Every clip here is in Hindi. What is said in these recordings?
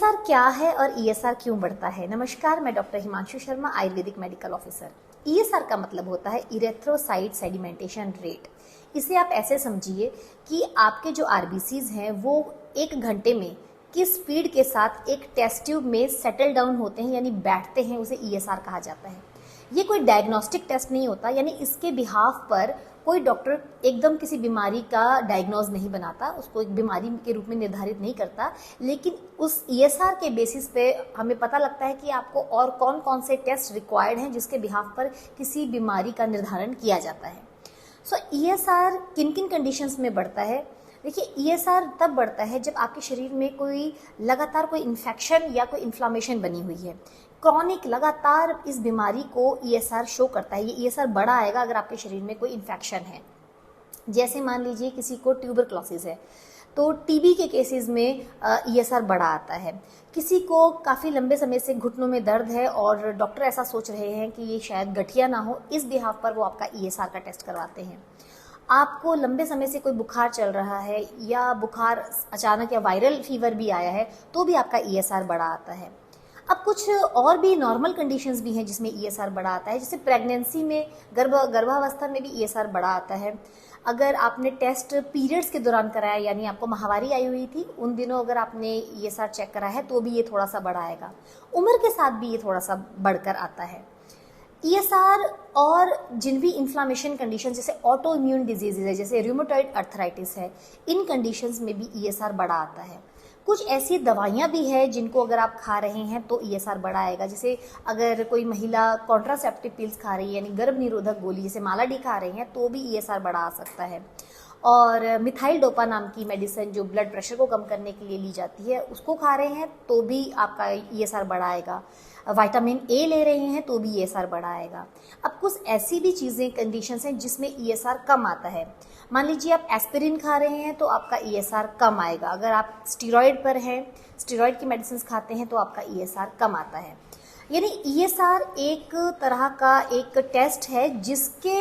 ईएसआर क्या है और ईएसआर क्यों बढ़ता है? नमस्कार, मैं doctor Himanshu Sharma, Ayurvedic medical officer. ESR का मतलब होता है इरेथ्रोसाइट सेडिमेंटेशन रेट। इसे आप ऐसे समझिए कि आपके जो आरबीसीज हैं वो 1 घंटे में किस स्पीड के साथ एक टेस्ट ट्यूब में सेटल डाउन होते हैं यानी बैठते हैं, उसे ईएसआर कहा जाता है। ये कोई डायग्नोस्टिक टेस्ट नहीं होता, यानी इसके बिहाफ पर कोई डॉक्टर एकदम किसी बीमारी का डायग्नोज नहीं बनाता, उसको एक बीमारी के रूप में निर्धारित नहीं करता, लेकिन उस ईएसआर के बेसिस पे हमें पता लगता है कि आपको और कौन कौन से टेस्ट रिक्वायर्ड हैं जिसके बिहाफ पर किसी बीमारी का निर्धारण किया जाता है। सो ईएसआर किन किन कंडीशंस में बढ़ता है? देखिए, ईएसआर तब बढ़ता है जब आपके शरीर में कोई लगातार कोई इन्फेक्शन या कोई इन्फ्लामेशन बनी हुई है। क्रॉनिक लगातार इस बीमारी को ईएसआर शो करता है। ये ईएसआर बड़ा आएगा अगर आपके शरीर में कोई इन्फेक्शन है। जैसे मान लीजिए किसी को ट्यूबरक्लोसिस है तो टीबी के केसेस में ईएसआर बड़ा आता है। किसी को काफ़ी लंबे समय से घुटनों में दर्द है और डॉक्टर ऐसा सोच रहे हैं कि ये शायद गठिया ना हो, इस बिहाफ पर वो आपका ईएसआर का टेस्ट करवाते हैं। आपको लंबे समय से कोई बुखार चल रहा है या बुखार अचानक या वायरल फीवर भी आया है तो भी आपका ईएसआर बड़ा आता है। अब कुछ और भी नॉर्मल कंडीशंस भी हैं जिसमें ईएसआर बड़ा आता है, जैसे प्रेगनेंसी में गर्भावस्था में भी ईएसआर बड़ा आता है। अगर आपने टेस्ट पीरियड्स के दौरान कराया, यानी आपको माहवारी आई हुई थी, उन दिनों अगर आपने ईएसआर चेक करा है तो भी ये थोड़ा सा बड़ा आएगा। उम्र के साथ भी ये थोड़ा सा बढ़कर आता है। ईएसआर और जिन भी इन्फ्लामेशन कंडीशन जैसे ऑटो इम्यून डिजीजेज है, जैसे रूमेटॉइड अर्थराइटिस है, इन कंडीशंस में भी ईएसआर बड़ा आता है। कुछ ऐसी दवाइयाँ भी हैं जिनको अगर आप खा रहे हैं तो ईएसआर बड़ा आएगा। जैसे अगर कोई महिला कॉन्ट्रासेप्टिव पिल्स खा रही है यानी गर्भ निरोधक गोली जैसे मालाडी खा रही हैं तो भी ईएसआर बड़ा आ सकता है। और मिथाइल डोपा नाम की मेडिसिन जो ब्लड प्रेशर को कम करने के लिए ली जाती है, उसको खा रहे हैं तो भी आपका ईएसआर बड़ा आएगा। विटामिन ए ले रहे हैं तो भी ईएसआर बड़ा आएगा। अब कुछ ऐसी भी चीज़ें कंडीशंस हैं जिसमें ईएसआर कम आता है। मान लीजिए आप एस्पिरिन खा रहे हैं तो आपका ईएसआर कम आएगा। अगर आप स्टीरॉयड पर हैं, स्टीरॉयड की मेडिसिन खाते हैं तो आपका ईएसआर कम आता है। यानी ईएसआर एक तरह का एक टेस्ट है जिसके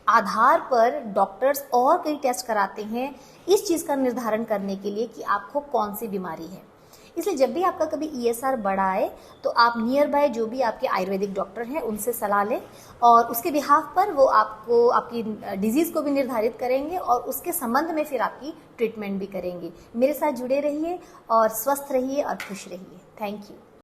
आधार पर डॉक्टर्स और कई टेस्ट कराते हैं इस चीज़ का निर्धारण करने के लिए कि आपको कौन सी बीमारी है। इसलिए जब भी आपका कभी ईएसआर बढ़ा आए तो आप नियर बाय जो भी आपके आयुर्वेदिक डॉक्टर हैं उनसे सलाह लें और उसके बिहाफ पर वो आपको आपकी डिजीज़ को भी निर्धारित करेंगे और उसके संबंध में फिर आपकी ट्रीटमेंट भी करेंगे। मेरे साथ जुड़े रहिए और स्वस्थ रहिए और खुश रहिए। Thank you.